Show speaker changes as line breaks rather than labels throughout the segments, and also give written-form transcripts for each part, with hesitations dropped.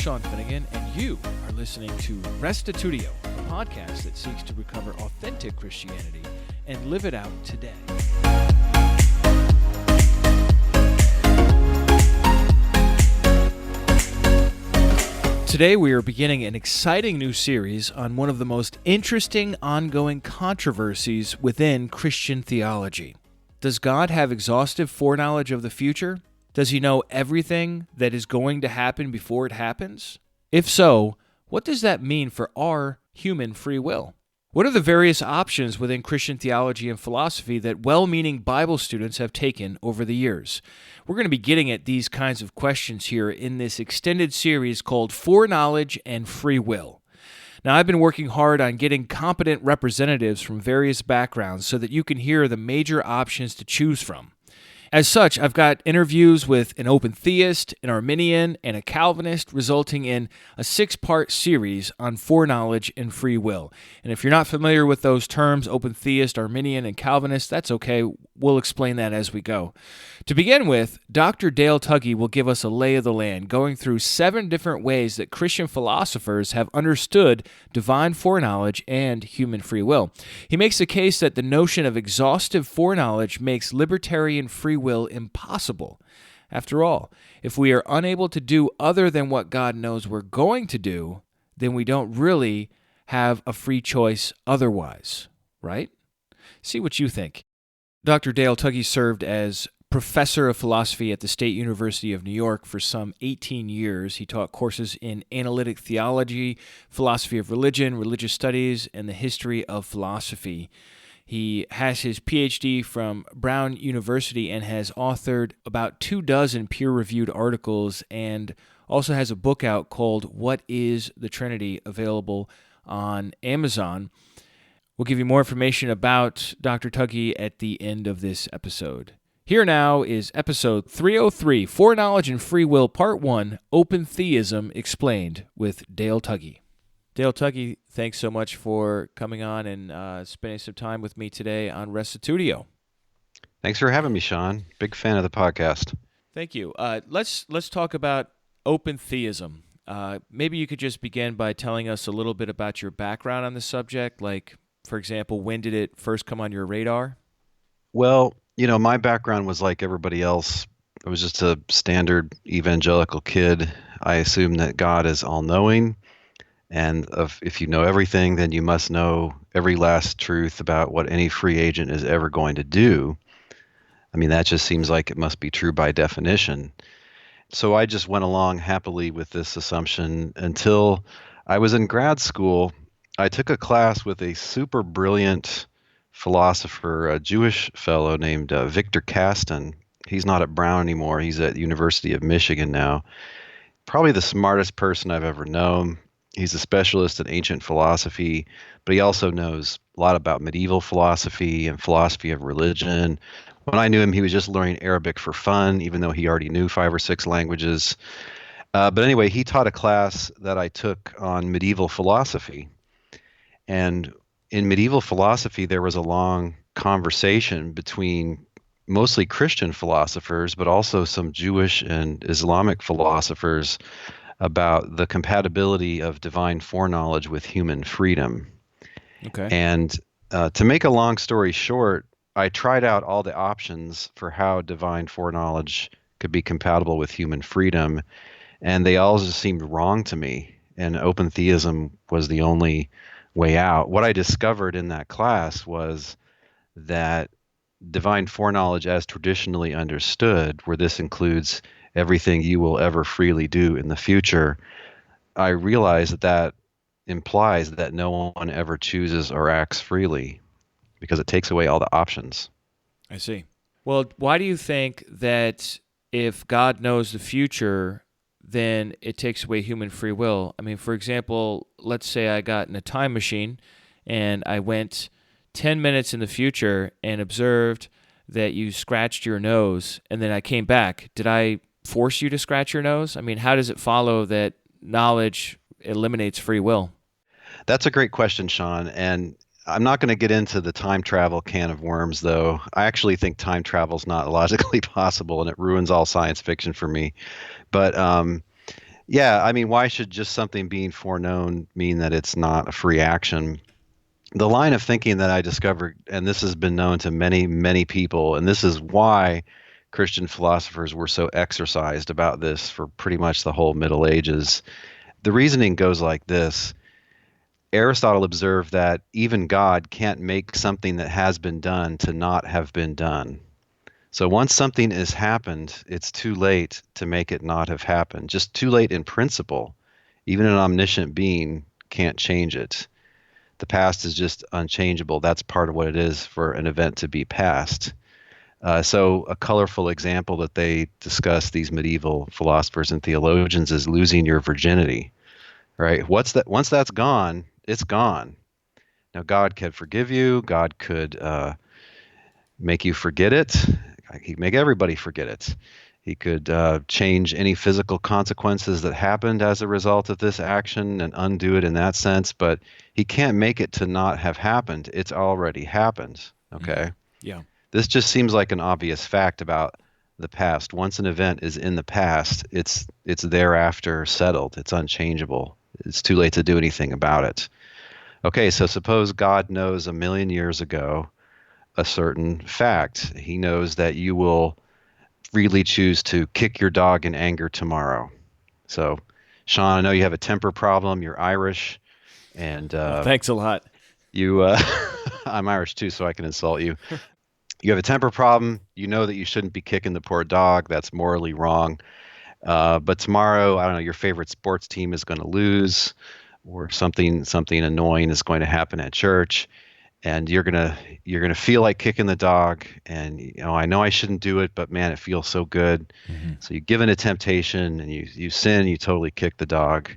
Sean Finnegan, and you are listening to Restitutio, a podcast that seeks to recover authentic Christianity and live it out today. Today we are beginning an exciting new series on one of the most interesting ongoing controversies within Christian theology. Does God have exhaustive foreknowledge of the future? Does he know everything that is going to happen before it happens? If so, what does that mean for our human free will? What are the various options within Christian theology and philosophy that well-meaning Bible students have taken over the years? We're going to be getting at these kinds of questions here in this extended series called Foreknowledge and Free Will. Now, I've been working hard on getting competent representatives from various backgrounds so that you can hear the major options to choose from. As such, I've got interviews with an Open Theist, an Arminian, and a Calvinist, resulting in a 6-part series on foreknowledge and free will. And if you're not familiar with those terms, Open Theist, Arminian, and Calvinist, that's okay. We'll explain that as we go. To begin with, Dr. Dale Tuggy will give us a lay of the land, going through 7 different ways that Christian philosophers have understood divine foreknowledge and human free will. He makes the case that the notion of exhaustive foreknowledge makes libertarian free will impossible. After all, if we are unable to do other than what God knows we're going to do, then we don't really have a free choice otherwise, right? See what you think. Dr. Dale Tuggy served as professor of philosophy at the State University of New York for some 18 years. He taught courses in analytic theology, philosophy of religion, religious studies, and the history of philosophy. He has his PhD from Brown University and has authored about 24 peer-reviewed articles, and also has a book out called What is the Trinity, available on Amazon. We'll give you more information about Dr. Tuggy at the end of this episode. Here now is episode 303, Foreknowledge and Free Will, Part 1, Open Theism Explained, with Dale Tuggy. Dale Tuggy, thanks so much for coming on and spending some time with me today on Restitutio.
Thanks for having me, Sean. Big fan of the podcast.
Thank you. Let's talk about open theism. Maybe you could just begin by telling us a little bit about your background on the subject, like, for example, when did it first come on your radar?
Well, my background was like everybody else. I was just a standard evangelical kid. I assumed that God is all-knowing, and if you know everything, then you must know every last truth about what any free agent is ever going to do. I mean, that just seems like it must be true by definition. So I just went along happily with this assumption until I was in grad school. I took a class with a super brilliant philosopher, a Jewish fellow named Victor Kasten. He's not at Brown anymore. He's at the University of Michigan now. Probably the smartest person I've ever known. He's a specialist in ancient philosophy, but he also knows a lot about medieval philosophy and philosophy of religion. When I knew him, he was just learning Arabic for fun, even though he already knew 5 or 6 languages. But anyway, he taught a class that I took on medieval philosophy. And in medieval philosophy, there was a long conversation between mostly Christian philosophers, but also some Jewish and Islamic philosophers about the compatibility of divine foreknowledge with human freedom.
Okay.
And to make a long story short, I tried out all the options for how divine foreknowledge could be compatible with human freedom, and they all just seemed wrong to me, and open theism was the only way out. What I discovered in that class was that divine foreknowledge as traditionally understood, where this includes everything you will ever freely do in the future, I realized that implies that no one ever chooses or acts freely because it takes away all the options.
I see. Well, why do you think that if God knows the future, then it takes away human free will? I mean, for example, let's say I got in a time machine and I went 10 minutes in the future and observed that you scratched your nose, and then I came back. Did I force you to scratch your nose? I mean, how does it follow that knowledge eliminates free will?
That's a great question, Sean. And I'm not going to get into the time travel can of worms, though. I actually think time travel is not logically possible, and it ruins all science fiction for me. But Yeah, I mean, why should just something being foreknown mean that it's not a free action? The line of thinking that I discovered, and this has been known to many, many people, and this is why Christian philosophers were so exercised about this for pretty much the whole Middle Ages. The reasoning goes like this. Aristotle observed that even God can't make something that has been done to not have been done. So once something has happened, it's too late to make it not have happened. Just too late in principle. Even an omniscient being can't change it. The past is just unchangeable. That's part of what it is for an event to be past. So a colorful example that they discuss, these medieval philosophers and theologians, is losing your virginity, right? What's that? Once that's gone, it's gone. Now, God could forgive you. God could make you forget it. He could make everybody forget it. He could change any physical consequences that happened as a result of this action and undo it in that sense, but he can't make it to not have happened. It's already happened. Okay.
Yeah.
This just seems like an obvious fact about the past. Once an event is in the past, it's thereafter settled. It's unchangeable. It's too late to do anything about it. Okay, so suppose God knows a million years ago a certain fact. He knows that you will freely choose to kick your dog in anger tomorrow. So, Sean, I know you have a temper problem. You're Irish, and
Well, thanks a lot.
you, I'm Irish too, so I can insult you. You have a temper problem. You know that you shouldn't be kicking the poor dog. That's morally wrong. But tomorrow, I don't know, your favorite sports team is going to lose, or something annoying is going to happen at church, and you're gonna feel like kicking the dog, and I know I shouldn't do it, but man, it feels so good. So you give in to temptation and you sin, you totally kick the dog.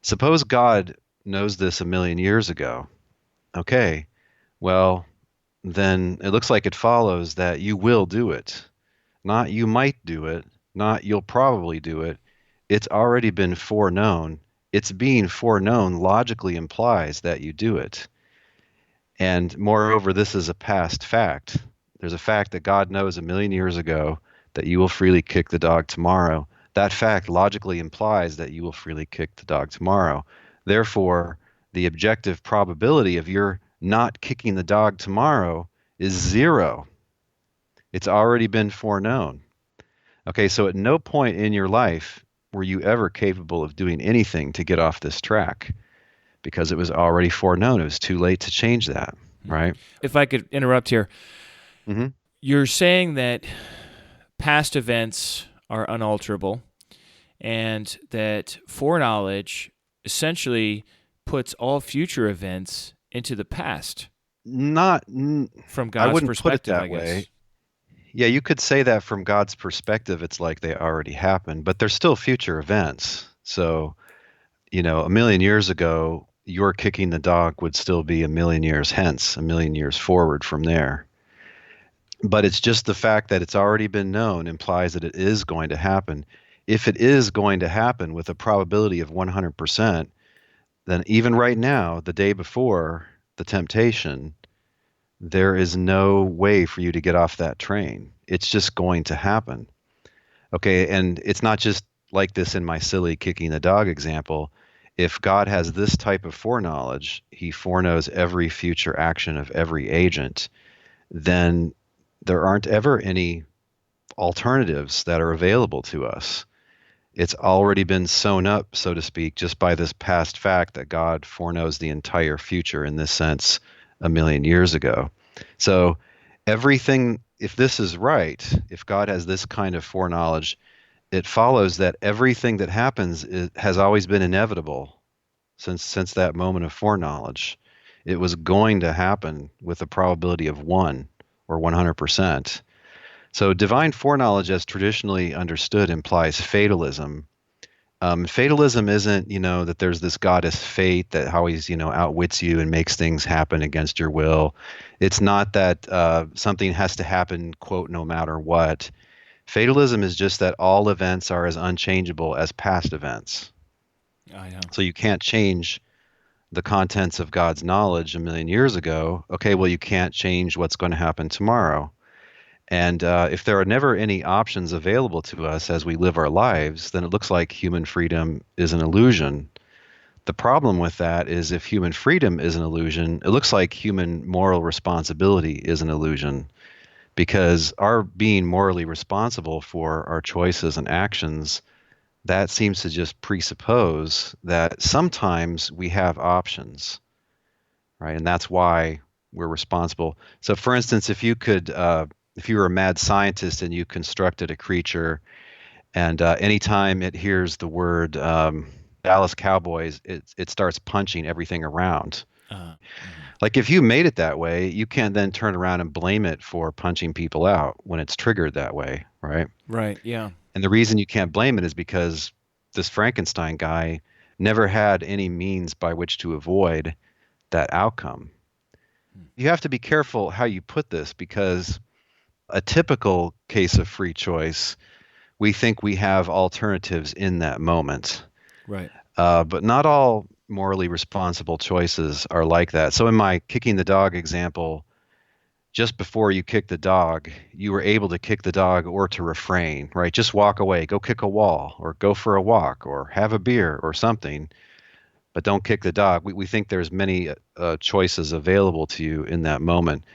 Suppose God knows this a million years ago. Okay, well, then it looks like it follows that you will do it. Not you might do it, not you'll probably do it. It's already been foreknown. It's being foreknown logically implies that you do it. And moreover, this is a past fact. There's a fact that God knows a million years ago that you will freely kick the dog tomorrow. That fact logically implies that you will freely kick the dog tomorrow. Therefore, the objective probability of your not kicking the dog tomorrow is zero. It's already been foreknown. Okay, so at no point in your life were you ever capable of doing anything to get off this track, because it was already foreknown. It was too late to change that, right?
If I could interrupt here,
Mm-hmm.
you're saying that past events are unalterable and that foreknowledge essentially puts all future events into the past
Not,
from
I
God's
wouldn't put it
perspective,
that
I guess.
way. Yeah, you could say that from God's perspective, it's like they already happened, but they're still future events. So, a million years ago, your kicking the dog would still be a million years hence, a million years forward from there. But it's just the fact that it's already been known implies that it is going to happen. If it is going to happen with a probability of 100%, then even right now, the day before the temptation, there is no way for you to get off that train. It's just going to happen. Okay, and it's not just like this in my silly kicking the dog example. If God has this type of foreknowledge, he foreknows every future action of every agent, then there aren't ever any alternatives that are available to us. It's already been sewn up, so to speak, just by this past fact that God foreknows the entire future in this sense a million years ago. So everything, if this is right, if God has this kind of foreknowledge, it follows that everything that happens has always been inevitable since that moment of foreknowledge. It was going to happen with a probability of 1 or 100%. So divine foreknowledge, as traditionally understood, implies fatalism. Fatalism isn't, that there's this goddess fate that always, outwits you and makes things happen against your will. It's not that something has to happen, quote, no matter what. Fatalism is just that all events are as unchangeable as past events.
I know.
So you can't change the contents of God's knowledge a million years ago. Okay, well, you can't change what's going to happen tomorrow. And if there are never any options available to us as we live our lives, then it looks like human freedom is an illusion. The problem with that is if human freedom is an illusion, it looks like human moral responsibility is an illusion, because our being morally responsible for our choices and actions, that seems to just presuppose that sometimes we have options, right? And that's why we're responsible. So, for instance, if you were a mad scientist and you constructed a creature, and anytime it hears the word Dallas Cowboys, it starts punching everything around. Like if you made it that way, you can't then turn around and blame it for punching people out when it's triggered that way, right?
Right. Yeah.
And the reason you can't blame it is because this Frankenstein guy never had any means by which to avoid that outcome. You have to be careful how you put this, because a typical case of free choice, we think we have alternatives in that moment.
Right.
But not all morally responsible choices are like that. So in my kicking the dog example, just before you kick the dog, you were able to kick the dog or to refrain, right? Just walk away, go kick a wall, or go for a walk, or have a beer or something, but don't kick the dog. We think there's many choices available to you in that moment.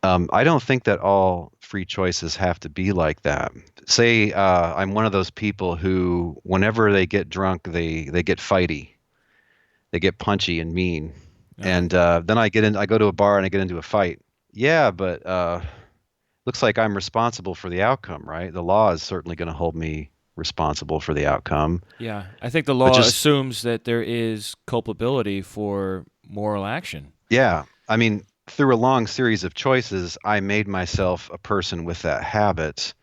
I don't think that all free choices have to be like that. Say I'm one of those people who, whenever they get drunk, they get fighty, they get punchy and mean, and then I go to a bar and I get into a fight. Yeah, but looks like I'm responsible for the outcome, right? The law is certainly going to hold me responsible for the outcome.
Yeah. I think the
But
law
just,
assumes that there is culpability for moral action.
yeah, I mean, through a long series of choices, I made myself a person with that habit.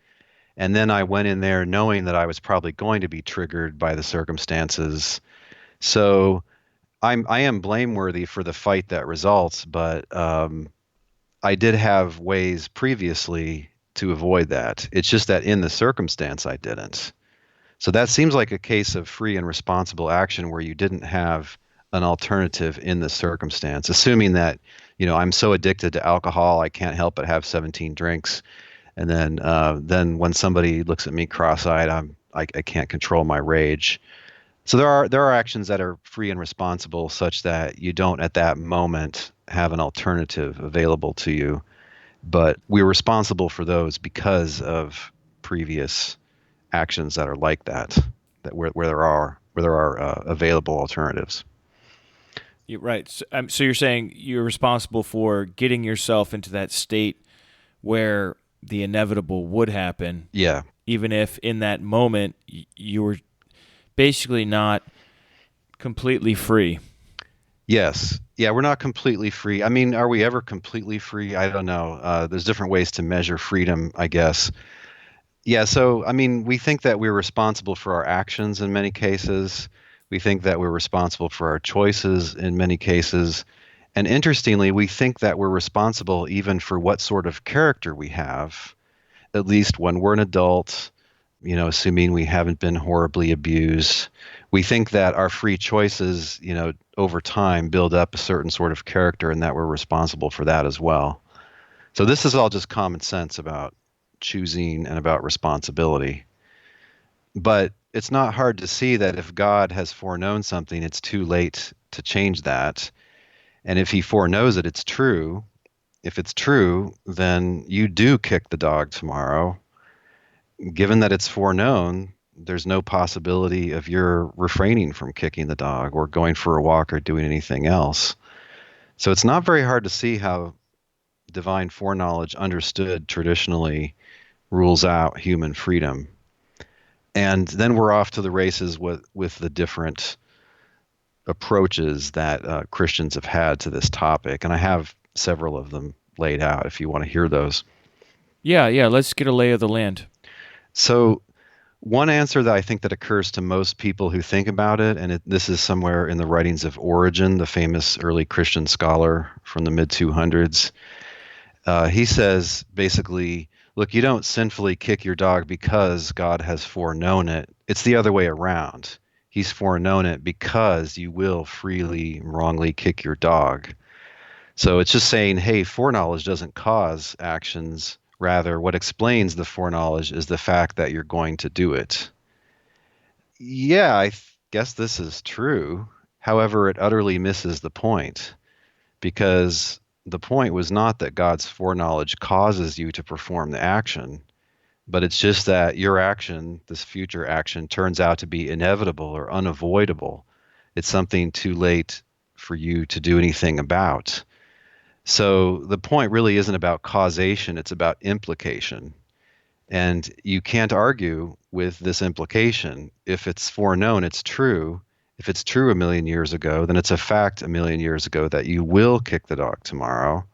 And then I went in there knowing that I was probably going to be triggered by the circumstances. So I am blameworthy for the fight that results, but I did have ways previously to avoid that. It's just that in the circumstance, I didn't. So that seems like a case of free and responsible action where you didn't have an alternative in the circumstance, assuming that, I'm so addicted to alcohol, I can't help but have 17 drinks. And then when somebody looks at me cross-eyed, I can't control my rage. So there are actions that are free and responsible such that you don't at that moment have an alternative available to you, but we're responsible for those because of previous actions that are like that, where there are available alternatives.
You're right. So you're saying you're responsible for getting yourself into that state where the inevitable would happen.
Yeah.
Even if in that moment you were basically not completely free.
Yes. Yeah, we're not completely free. I mean, are we ever completely free? I don't know. There's different ways to measure freedom, I guess. Yeah, so I mean, we think that we're responsible for our actions in many cases. We think that we're responsible for our choices in many cases. And interestingly, we think that we're responsible even for what sort of character we have, at least when we're an adult, assuming we haven't been horribly abused. We think that our free choices, over time build up a certain sort of character and that we're responsible for that as well. So this is all just common sense about choosing and about responsibility. But it's not hard to see that if God has foreknown something, it's too late to change that. And if he foreknows it, it's true. If it's true, then you do kick the dog tomorrow. Given that it's foreknown, there's no possibility of your refraining from kicking the dog or going for a walk or doing anything else. So it's not very hard to see how divine foreknowledge understood traditionally rules out human freedom. And then we're off to the races with the different approaches that Christians have had to this topic. And I have several of them laid out if you want to hear those.
Yeah, let's get a lay of the land.
So one answer that I think that occurs to most people who think about it, and this is somewhere in the writings of Origen, the famous early Christian scholar from the mid-200s, he says basically, look, you don't sinfully kick your dog because God has foreknown it. It's the other way around. He's foreknown it because you will freely, wrongly kick your dog. So it's just saying, hey, foreknowledge doesn't cause actions. Rather, what explains the foreknowledge is the fact that you're going to do it. Yeah, guess this is true. However, it utterly misses the point, because the point was not that God's foreknowledge causes you to perform the action, but it's just that your action, this future action, turns out to be inevitable or unavoidable. It's something too late for you to do anything about. So the point really isn't about causation, it's about implication. And you can't argue with this implication. If it's foreknown, it's true. If it's true a million years ago, then it's a fact a million years ago that you will kick the dog tomorrow.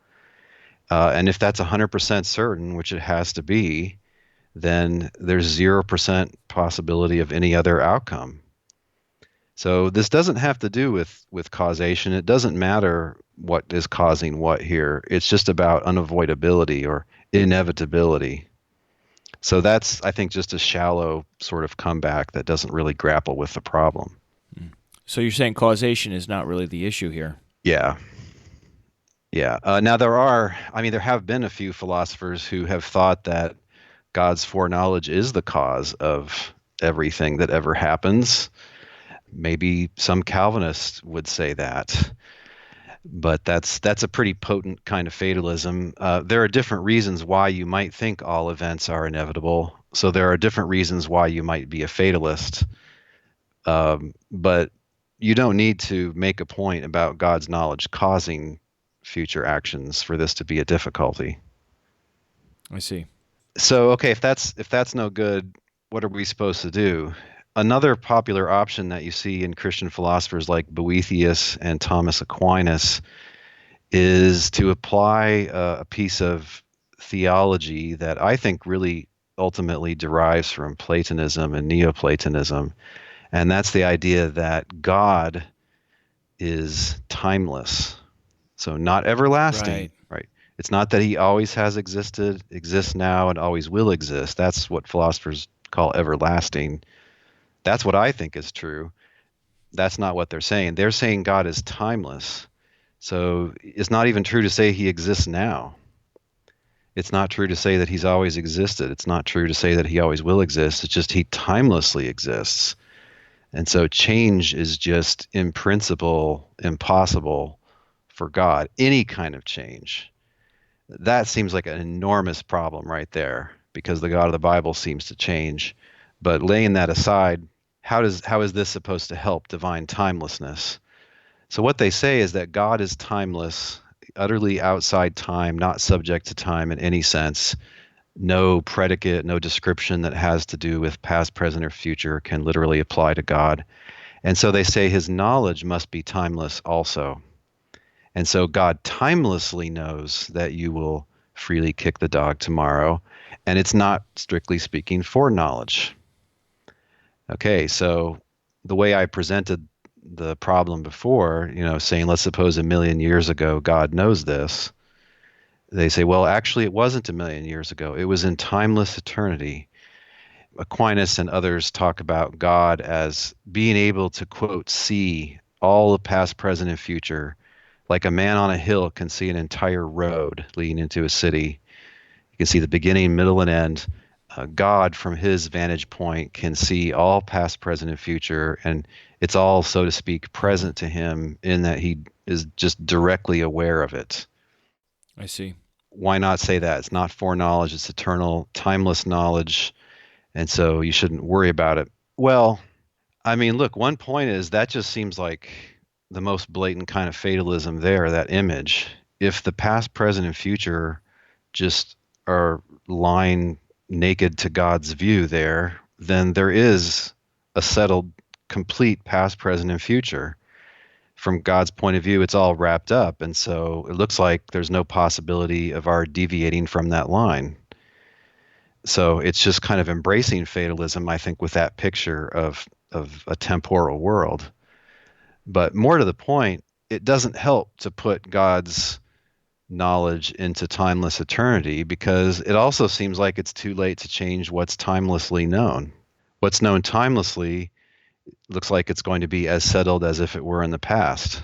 And if that's 100% certain, which it has to be, then there's 0% possibility of any other outcome. So this doesn't have to do with causation. It doesn't matter what is causing what here. It's just about unavoidability or inevitability. So that's, I think, just a shallow sort of comeback that doesn't really grapple with the problem.
So you're saying causation is not really the issue here?
Yeah. Yeah. Now there have been a few philosophers who have thought that God's foreknowledge is the cause of everything that ever happens. Maybe some Calvinists would say that, but that's a pretty potent kind of fatalism. There are different reasons why you might think all events are inevitable. So there are different reasons why you might be a fatalist. But you don't need to make a point about God's knowledge causing future actions for this to be a difficulty.
I see.
So, okay, if that's no good, what are we supposed to do? Another popular option that you see in Christian philosophers like Boethius and Thomas Aquinas is to apply a piece of theology that I think really ultimately derives from Platonism and Neoplatonism, and that's the idea that God is timeless, so not everlasting. Right. It's not that he always has existed, exists now, and always will exist. That's what philosophers call everlasting. That's what I think is true. That's not what they're saying. They're saying God is timeless. So it's not even true to say he exists now. It's not true to say that he's always existed. It's not true to say that he always will exist. It's just he timelessly exists. And so change is just in principle impossible for God, any kind of change. That seems like an enormous problem right there, because the God of the Bible seems to change. But laying that aside, how is this supposed to help divine timelessness? So what they say is that God is timeless, utterly outside time, not subject to time in any sense. No predicate, no description that has to do with past, present, or future can literally apply to God. And so they say his knowledge must be timeless also. And so God timelessly knows that you will freely kick the dog tomorrow, and it's not, strictly speaking, foreknowledge. Okay, so the way I presented the problem before, saying, let's suppose a million years ago God knows this. They say, well, actually, it wasn't a million years ago. It was in timeless eternity. Aquinas and others talk about God as being able to, quote, see all the past, present, and future, like a man on a hill can see an entire road leading into a city. You can see the beginning, middle, and end. God, from his vantage point, can see all past, present, and future, and it's all, so to speak, present to him in that he is just directly aware of it.
I see.
Why not say that? It's not foreknowledge, it's eternal, timeless knowledge, and so you shouldn't worry about it. Well, I mean, look, one point is that just seems like the most blatant kind of fatalism there, that image. If the past, present, and future just are lying naked to God's view there, then there is a settled, complete past, present, and future. From God's point of view, it's all wrapped up, and so it looks like there's no possibility of our deviating from that line. So it's just kind of embracing fatalism, I think, with that picture of a temporal world. But more to the point, it doesn't help to put God's knowledge into timeless eternity, because it also seems like it's too late to change what's timelessly known. What's known timelessly looks like it's going to be as settled as if it were in the past.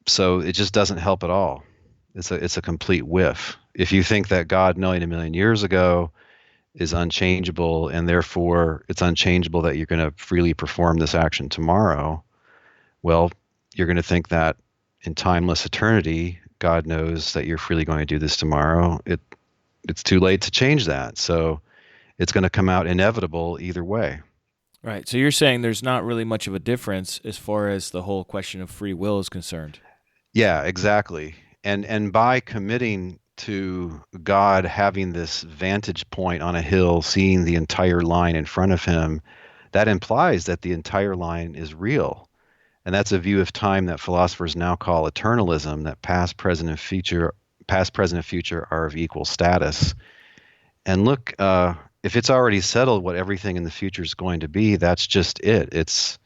So it just doesn't help at all. It's a complete whiff. If you think that God knowing a million years ago is unchangeable, and therefore it's unchangeable that you're going to freely perform this action tomorrow, well, you're going to think that in timeless eternity, God knows that you're freely going to do this tomorrow. It's too late to change that. So it's going to come out inevitable either way.
Right. So you're saying there's not really much of a difference as far as the whole question of free will is concerned.
Yeah, exactly. And by committing to God having this vantage point on a hill, seeing the entire line in front of him, that implies that the entire line is real. And that's a view of time that philosophers now call eternalism, that past, present, and future are of equal status. And look, if it's already settled what everything in the future is going to be, that's just it. It's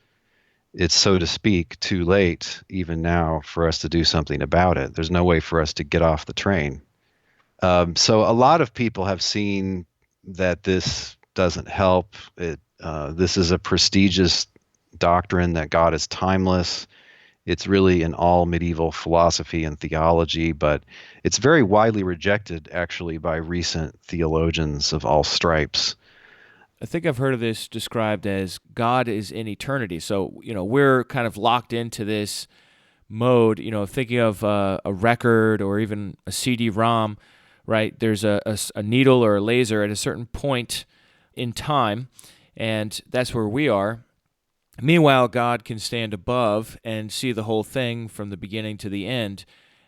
so to speak too late even now for us to do something about it. There's no way for us to get off the train. So a lot of people have seen that this doesn't help. This is a prestigious doctrine that God is timeless. It's really in all medieval philosophy and theology, but it's very widely rejected actually by recent theologians of all stripes.
I think I've heard of this described as God is in eternity. So, we're kind of locked into this mode, thinking of a record or even a CD-ROM, right? There's a needle or a laser at a certain point in time, and that's where we are. Meanwhile, God can stand above and see the whole thing from the beginning to the end.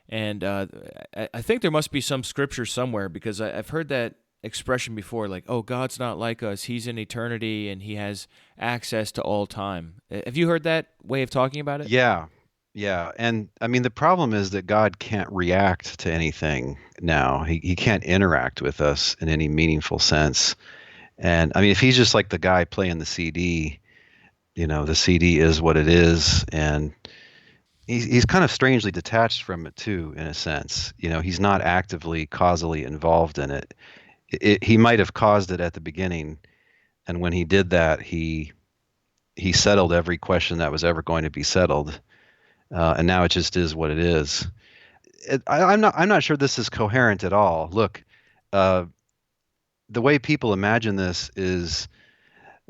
And I think there must be some scripture somewhere, because I've heard that expression before, like, oh, God's not like us. He's in eternity and he has access to all time. Have you heard that way of talking about it?
Yeah. Yeah. And I mean, the problem is that God can't react to anything now. He can't interact with us in any meaningful sense. And I mean, if he's just like the guy playing the CD, the CD is what it is. And he's kind of strangely detached from it too, in a sense. He's not actively causally involved in it. He might have caused it at the beginning, and when he did that, he settled every question that was ever going to be settled, and now it just is what it is. I'm not sure this is coherent at all. Look, the way people imagine this is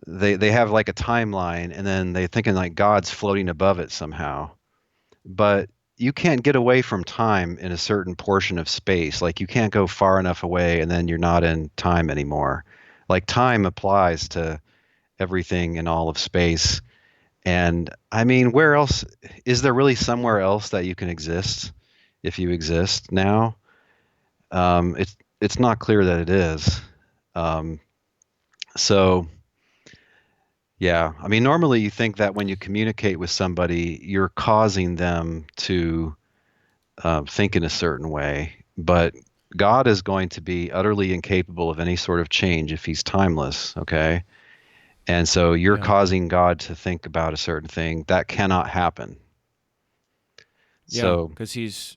they have like a timeline, and then they're thinking like God's floating above it somehow, but you can't get away from time in a certain portion of space. Like you can't go far enough away and then you're not in time anymore. Like time applies to everything in all of space. And I mean, where else is there really somewhere else that you can exist if you exist now? It's not clear that it is. So yeah, I mean, normally you think that when you communicate with somebody, you're causing them to think in a certain way, but God is going to be utterly incapable of any sort of change if he's timeless, okay? And so you're causing God to think about a certain thing. That cannot happen.
Yeah, because he's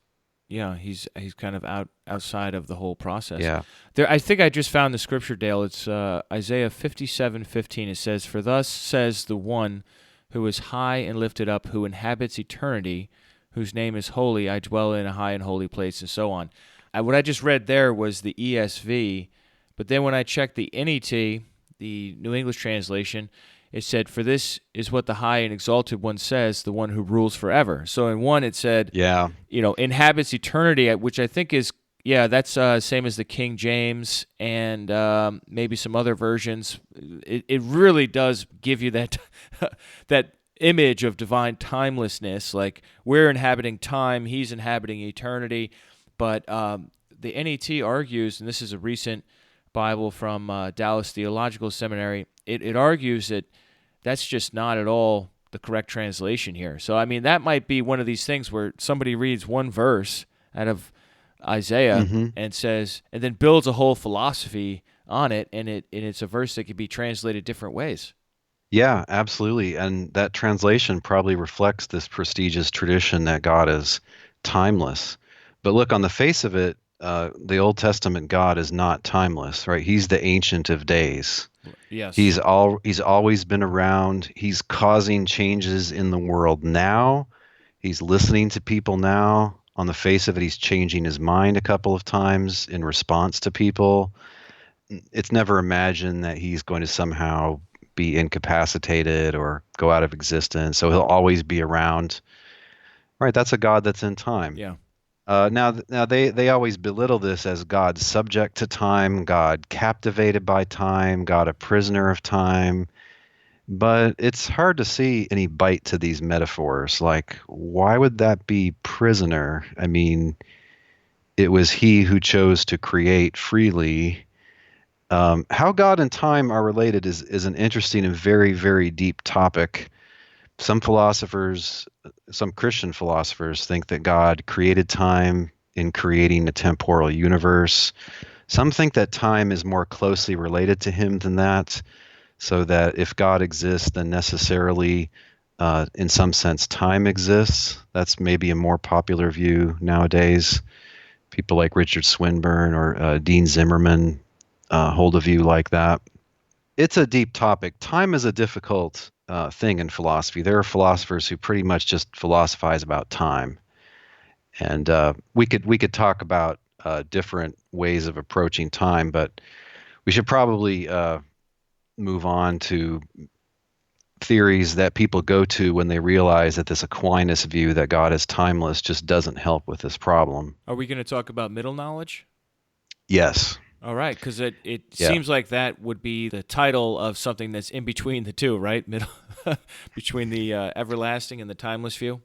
kind of outside of the whole process.
Yeah.
I think I just found the scripture, Dale. It's Isaiah 57:15. It says, "For thus says the one who is high and lifted up, who inhabits eternity, whose name is holy. I dwell in a high and holy place," and so on. What I just read there was the ESV, but then when I checked the NET, the New English translation, it said, "For this is what the high and exalted one says, the one who rules forever." So in one it said, inhabits eternity, which I think is, that's same as the King James and maybe some other versions. It really does give you that that image of divine timelessness, like we're inhabiting time, he's inhabiting eternity. But the NET argues, and this is a recent Bible from Dallas Theological Seminary, it argues that that's just not at all the correct translation here. So, I mean, that might be one of these things where somebody reads one verse out of Isaiah and says, and then builds a whole philosophy on it, and it's a verse that could be translated different ways.
Yeah, absolutely. And that translation probably reflects this prestigious tradition that God is timeless. But look, on the face of it, the Old Testament God is not timeless, right? He's the Ancient of Days.
Yes.
He's always been around. He's causing changes in the world now. He's listening to people now. On the face of it, he's changing his mind a couple of times in response to people. It's never imagined that he's going to somehow be incapacitated or go out of existence. So he'll always be around. Right, that's a God that's in time.
Yeah.
Now they always belittle this as God subject to time, God captivated by time, God a prisoner of time. But it's hard to see any bite to these metaphors. Like, why would that be prisoner? I mean, it was he who chose to create freely. How God and time are related is an interesting and very, very deep topic. Some philosophers, some Christian philosophers, think that God created time in creating a temporal universe. Some think that time is more closely related to him than that, so that if God exists, then necessarily, in some sense, time exists. That's maybe a more popular view nowadays. People like Richard Swinburne or Dean Zimmerman hold a view like that. It's a deep topic. Time is a difficult thing in philosophy. There are philosophers who pretty much just philosophize about time, and we could talk about different ways of approaching time, but we should probably move on to theories that people go to when they realize that this Aquinas view that God is timeless just doesn't help with this problem.
Are we going to talk about middle knowledge?
Yes.
All right, because it
Yeah.
seems like that would be the title of something that's in between the two, right? Middle, between the everlasting and the timeless view.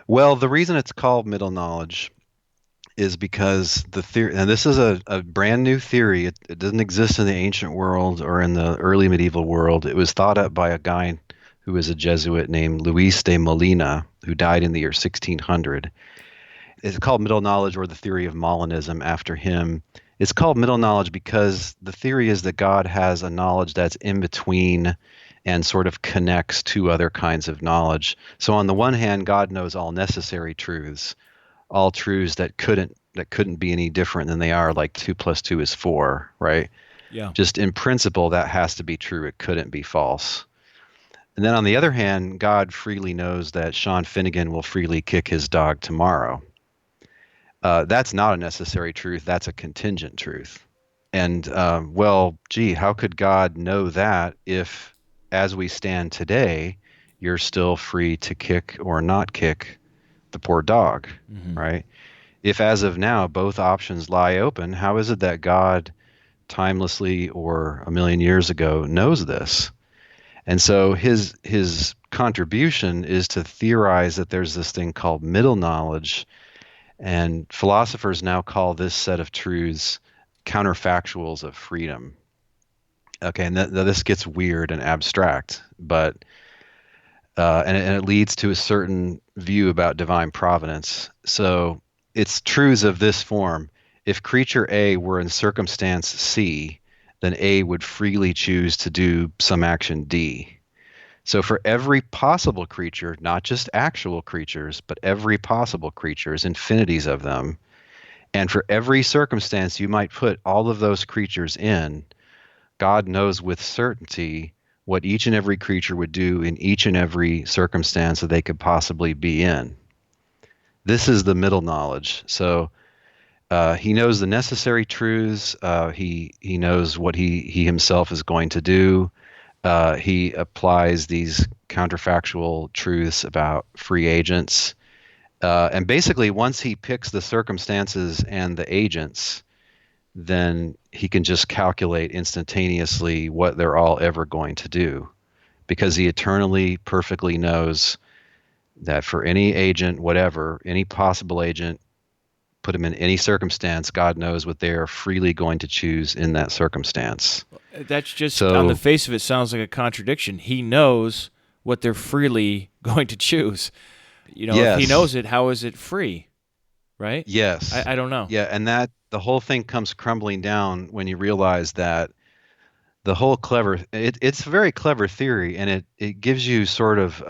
Well, the reason it's called middle knowledge is because the theory, and this is a brand new theory. It doesn't exist in the ancient world or in the early medieval world. It was thought up by a guy who was a Jesuit named Luis de Molina, who died in the year 1600. It's called middle knowledge, or the theory of Molinism, after him. It's called middle knowledge because the theory is that God has a knowledge that's in between and sort of connects to other kinds of knowledge. So on the one hand, God knows all necessary truths, all truths that couldn't be any different than they are, like 2 + 2 is 4, right?
Yeah.
Just in principle, that has to be true. It couldn't be false. And then on the other hand, God freely knows that Sean Finnegan will freely kick his dog tomorrow. That's not a necessary truth. That's a contingent truth. And, well, gee, how could God know that if, as we stand today, you're still free to kick or not kick the poor dog, right? If, as of now, both options lie open, how is it that God timelessly or a million years ago knows this? And so his contribution is to theorize that there's this thing called middle knowledge, and philosophers now call this set of truths counterfactuals of freedom. Okay, and this gets weird and abstract, but and it leads to a certain view about divine providence. So it's truths of this form: if creature A were in circumstance C, then A would freely choose to do some action D. So for every possible creature, not just actual creatures, but every possible creatures, infinities of them, and for every circumstance you might put all of those creatures in, God knows with certainty what each and every creature would do in each and every circumstance that they could possibly be in. This is the middle knowledge. So he knows the necessary truths. He knows what he himself is going to do. He applies these counterfactual truths about free agents. And basically, once he picks the circumstances and the agents, then he can just calculate instantaneously what they're all ever going to do, because he eternally, perfectly knows that for any agent, whatever, any possible agent, put him in any circumstance, God knows what they are freely going to choose in that circumstance.
That's just, on the face of it, sounds like a contradiction. He knows what they're freely going to choose. If he knows it, how is it free? Right?
Yes.
I don't know.
Yeah, and that the whole thing comes crumbling down when you realize that the whole it's a very clever theory, and it gives you sort of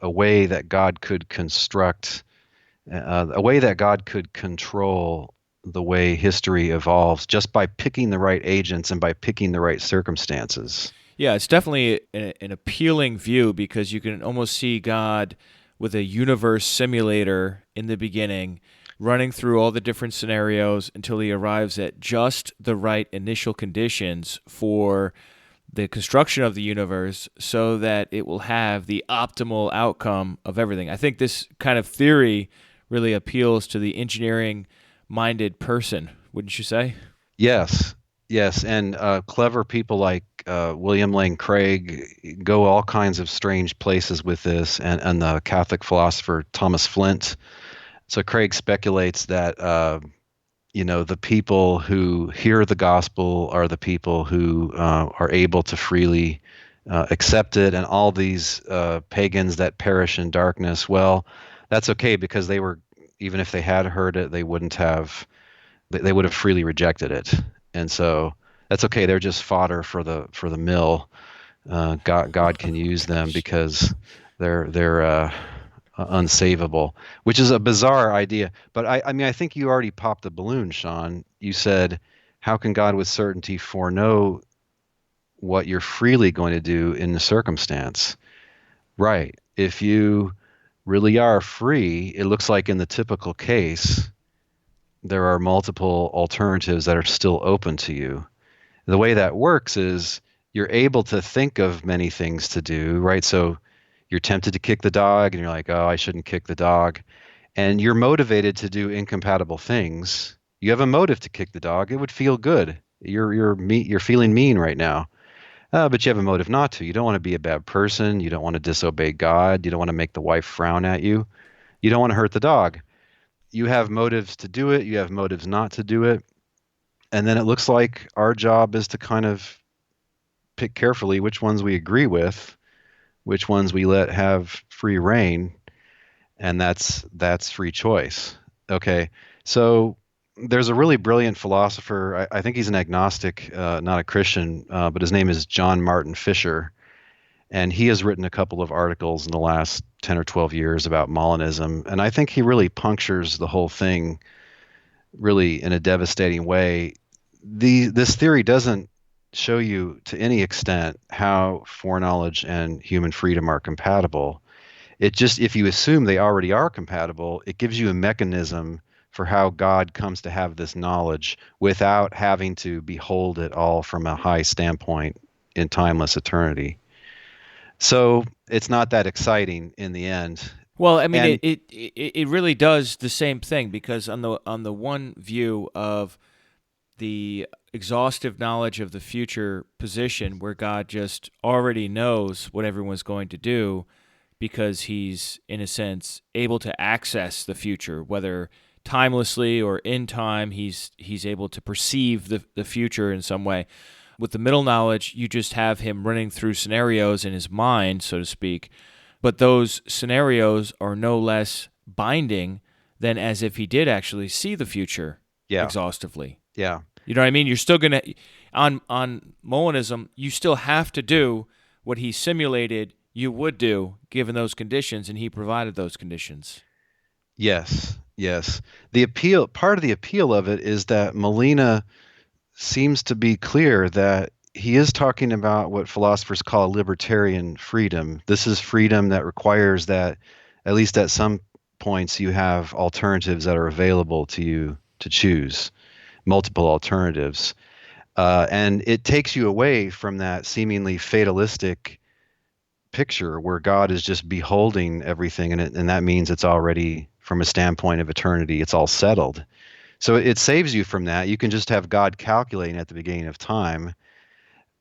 a way that God could construct, a way that God could control the way history evolves just by picking the right agents and by picking the right circumstances.
Yeah, it's definitely an appealing view, because you can almost see God with a universe simulator in the beginning, running through all the different scenarios until he arrives at just the right initial conditions for the construction of the universe so that it will have the optimal outcome of everything. I think this kind of theory really appeals to the engineering-minded person, wouldn't you say?
Yes, yes, and clever people like William Lane Craig go all kinds of strange places with this, and the Catholic philosopher Thomas Flint. So Craig speculates that the people who hear the gospel are the people who are able to freely accept it, and all these pagans that perish in darkness. Well, that's okay because they were, even if they had heard it, they wouldn't have. They would have freely rejected it, and so that's okay. They're just fodder for the mill. God can use them because they're unsavable, which is a bizarre idea. But I mean, I think you already popped the balloon, Sean. You said, "How can God with certainty foreknow what you're freely going to do in the circumstance?" Right. If you really are free, it looks like in the typical case, there are multiple alternatives that are still open to you. The way that works is you're able to think of many things to do, right? So you're tempted to kick the dog and you're like, oh, I shouldn't kick the dog. And you're motivated to do incompatible things. You have a motive to kick the dog. It would feel good. You're feeling mean right now. But you have a motive not to. You don't want to be a bad person. You don't want to disobey God. You don't want to make the wife frown at you. You don't want to hurt the dog. You have motives to do it, you have motives not to do it. And then it looks like our job is to kind of pick carefully which ones we agree with, which ones we let have free reign, and that's free choice. Okay, so there's a really brilliant philosopher, I think he's an agnostic, not a Christian, but his name is John Martin Fisher. And he has written a couple of articles in the last 10 or 12 years about Molinism. And I think he really punctures the whole thing really in a devastating way. This theory doesn't show you to any extent how foreknowledge and human freedom are compatible. It just, if you assume they already are compatible, it gives you a mechanism for how God comes to have this knowledge without having to behold it all from a high standpoint in timeless eternity. So it's not that exciting in the end.
Well, I mean, it really does the same thing, because on the one view of the exhaustive knowledge of the future position, where God just already knows what everyone's going to do, because he's, in a sense, able to access the future, whether timelessly or in time, he's able to perceive the future in some way. With the middle knowledge, you just have him running through scenarios in his mind, so to speak, but those scenarios are no less binding than as if he did actually see the future exhaustively.
Yeah.
You know what I mean? You're still going to, on Molinism, you still have to do what he simulated you would do given those conditions, and he provided those conditions.
Yes. Part of the appeal of it is that Molina seems to be clear that he is talking about what philosophers call libertarian freedom. This is freedom that requires that, at least at some points, you have alternatives that are available to you to choose, multiple alternatives. And it takes you away from that seemingly fatalistic picture where God is just beholding everything, and that means it's already, from a standpoint of eternity, it's all settled. So it saves you from that. You can just have God calculating at the beginning of time.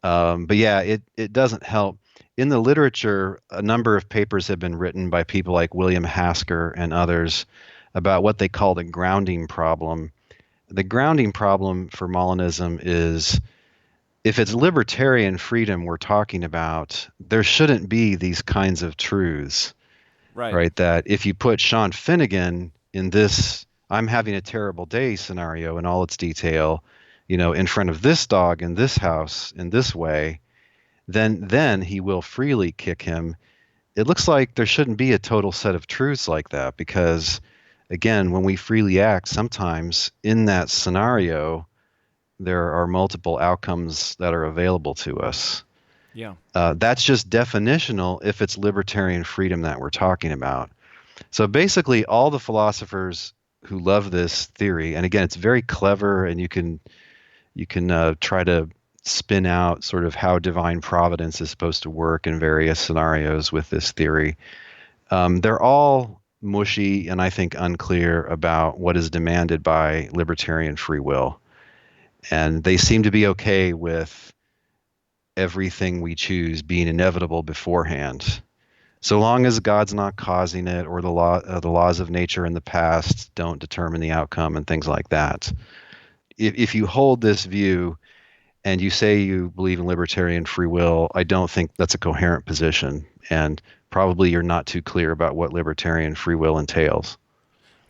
But yeah, it doesn't help. In the literature, a number of papers have been written by people like William Hasker and others about what they call the grounding problem. The grounding problem for Molinism is, if it's libertarian freedom we're talking about, there shouldn't be these kinds of truths. Right? That if you put Sean Finnegan in this I'm having a terrible day scenario in all its detail, in front of this dog in this house in this way, then he will freely kick him. It looks like there shouldn't be a total set of truths like that, because, again, when we freely act, sometimes in that scenario, there are multiple outcomes that are available to us.
Yeah.
That's just definitional if it's libertarian freedom that we're talking about. So basically, all the philosophers who love this theory, and again, it's very clever, and you can try to spin out sort of how divine providence is supposed to work in various scenarios with this theory. They're all mushy and I think unclear about what is demanded by libertarian free will. And they seem to be okay with everything we choose being inevitable beforehand. So long as God's not causing it, or the laws of nature in the past don't determine the outcome and things like that. If you hold this view and you say you believe in libertarian free will, I don't think that's a coherent position. And probably you're not too clear about what libertarian free will entails.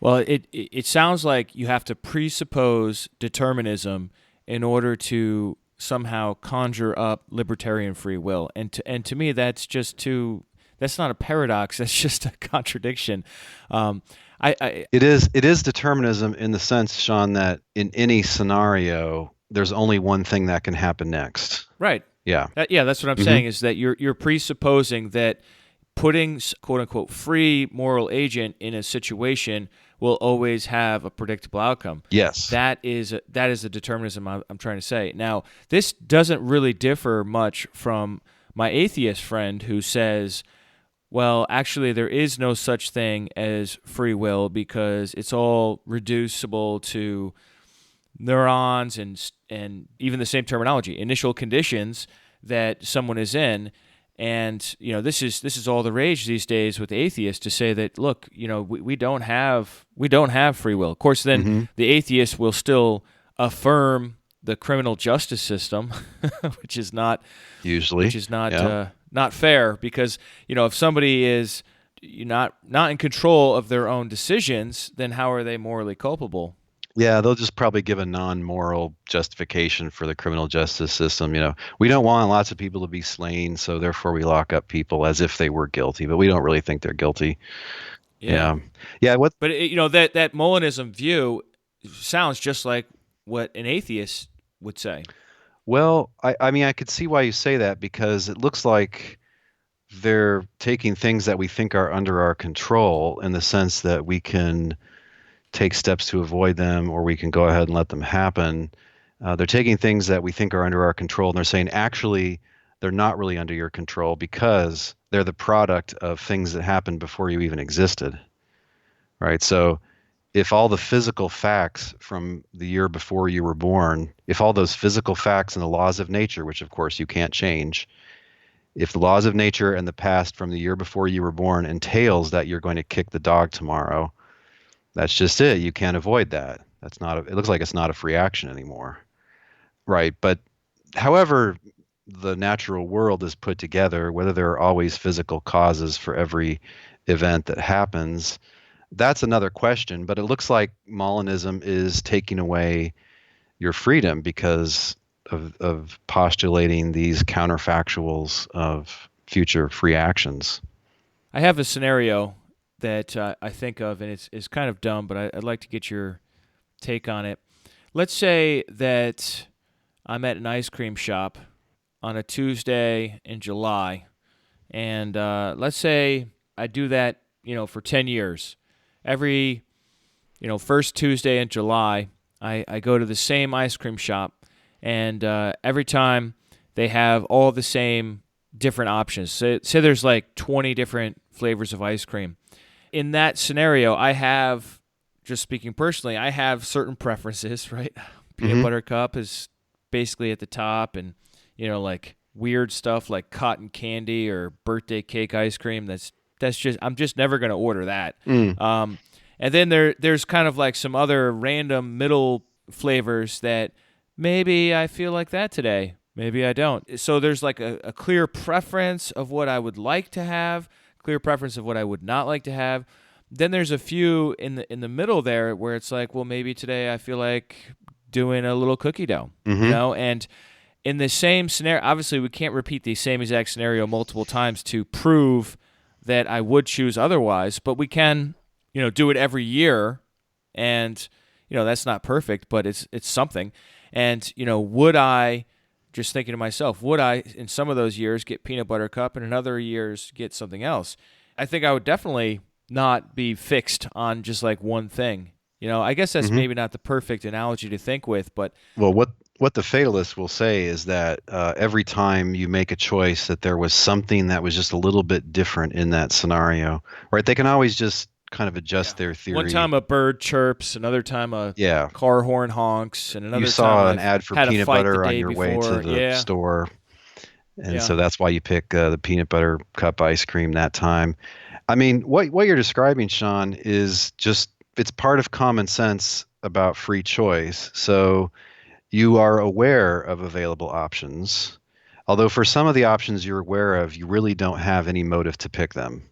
Well, it sounds like you have to presuppose determinism in order to somehow conjure up libertarian free will, and to me that's just too. That's not a paradox. That's just a contradiction.
It is determinism in the sense, Sean, that in any scenario, there's only one thing that can happen next.
Right.
Yeah.
That's what I'm saying, is that you're presupposing that putting quote unquote free moral agent in a situation will always have a predictable outcome.
Yes.
That is the determinism I'm trying to say. Now, this doesn't really differ much from my atheist friend who says, well, actually, there is no such thing as free will because it's all reducible to neurons and even the same terminology, initial conditions that someone is in. And this is all the rage these days with atheists to say that, look, we don't have free will. Of course, then the atheist will still affirm the criminal justice system, which is not not fair, because if somebody is not in control of their own decisions, then how are they morally culpable?
Yeah, they'll just probably give a non-moral justification for the criminal justice system. We don't want lots of people to be slain, so therefore we lock up people as if they were guilty, but we don't really think they're guilty. Yeah.
But that Molinism view sounds just like what an atheist would say.
Well, I mean, I could see why you say that, because it looks like they're taking things that we think are under our control, in the sense that we can take steps to avoid them, or we can go ahead and let them happen. They're taking things that we think are under our control, and they're saying, actually, they're not really under your control because they're the product of things that happened before you even existed, right? So if all the physical facts from the year before you were born, if all those physical facts and the laws of nature, which of course you can't change, if the laws of nature and the past from the year before you were born entails that you're going to kick the dog tomorrow, that's just it. You can't avoid that. It looks like it's not a free action anymore. Right. But however the natural world is put together, whether there are always physical causes for every event that happens, that's another question. But it looks like Molinism is taking away your freedom because of postulating these counterfactuals of future free actions.
I have a scenario that I think of, and it's kind of dumb, but I'd like to get your take on it. Let's say that I'm at an ice cream shop on a Tuesday in July, and let's say I do that, for 10 years. Every, first Tuesday in July, I go to the same ice cream shop, and every time they have all the same different options. So, say there's like 20 different flavors of ice cream. In that scenario, I have, just speaking personally, I have certain preferences, right? Peanut butter cup is basically at the top, and, like weird stuff like cotton candy or birthday cake ice cream, that's just, I'm just never going to order that. And then there's kind of like some other random middle flavors that maybe I feel like that today, maybe I don't. So there's like a clear preference of what I would like to have, clear preference of what I would not like to have. Then there's a few in the middle there where it's like, well, maybe today I feel like doing a little cookie dough, and in the same scenario, obviously we can't repeat the same exact scenario multiple times to prove that I would choose otherwise, but we can, do it every year, and, that's not perfect, but it's something. And, would I, just thinking to myself, would I, in some of those years, get peanut butter cup and in other years get something else? I think I would definitely not be fixed on just like one thing. I guess that's
Hmm.
maybe not the perfect analogy to think with, but
Well, what the fatalist will say is that every time you make a choice, that there was something that was just a little bit different in that scenario, right? They can always just kind of
yeah.
adjust their
One
theory.
time a bird chirps, another time a
Yeah,
car horn honks, and
you
another time
saw an
I've
ad for
had a
peanut
fight the
butter on
day
your way to
before.
the
Yeah,
store, and
yeah,
so that's why you pick the peanut butter cup ice cream that time. I mean, what you're describing, Sean, is just it's part of common sense about free choice. So you are aware of available options, although for some of the options you're aware of, you really don't have any motive to pick them.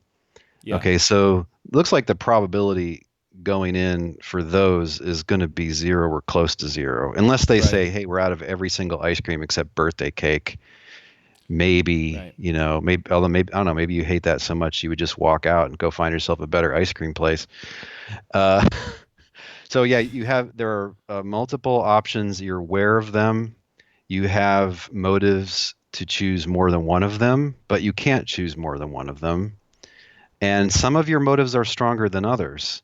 yeah,
Okay, so looks like the probability going in for those is going to be zero or close to zero, unless they
right,
say, hey, we're out of every single ice cream except birthday cake. Maybe,
right.
although maybe, I don't know, maybe you hate that so much you would just walk out and go find yourself a better ice cream place. Uh, so yeah, there are multiple options. You're aware of them. You have motives to choose more than one of them, but you can't choose more than one of them. And some of your motives are stronger than others.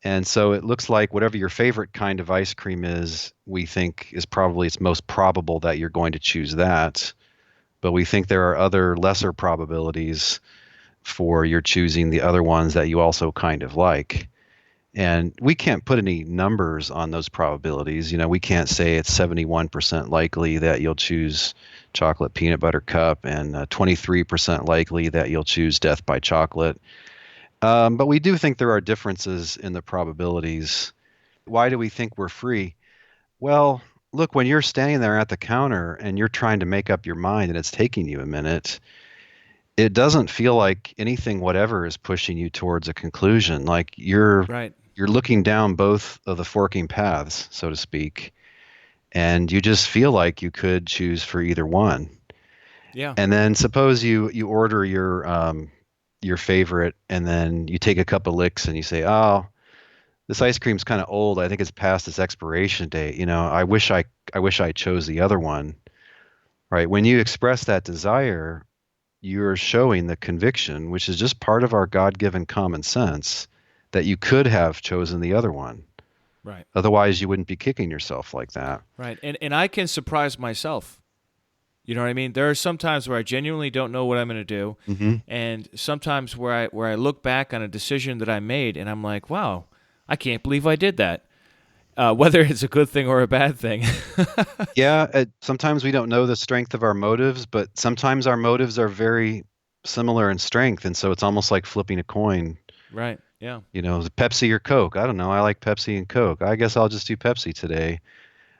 And so it looks like whatever your favorite kind of ice cream is, we think is probably it's most probable that you're going to choose that. But we think there are other lesser probabilities for your choosing the other ones that you also kind of like. And we can't put any numbers on those probabilities. We can't say it's 71% likely that you'll choose chocolate peanut butter cup and 23% likely that you'll choose death by chocolate. But we do think there are differences in the probabilities. Why do we think we're free? Well, look, when you're standing there at the counter and you're trying to make up your mind and it's taking you a minute, it doesn't feel like anything whatever is pushing you towards a conclusion. Like
Right.
you're looking down both of the forking paths, so to speak, and you just feel like you could choose for either one.
Yeah.
And then suppose you order your favorite, and then you take a couple licks and you say, "Oh, this ice cream's kind of old. I think it's past its expiration date. I wish I chose the other one." Right? When you express that desire, you're showing the conviction, which is just part of our God-given common sense, that you could have chosen the other one.
Right.
Otherwise, you wouldn't be kicking yourself like that.
Right. And I can surprise myself. You know what I mean? There are some times where I genuinely don't know what I'm going to do,
Hmm.
and sometimes where I look back on a decision that I made and I'm like, "Wow, I can't believe I did that." Whether it's a good thing or a bad thing.
Yeah, sometimes we don't know the strength of our motives, but sometimes our motives are very similar in strength, and so it's almost like flipping a coin.
Right. Yeah.
Is it Pepsi or Coke? I don't know. I like Pepsi and Coke. I guess I'll just do Pepsi today.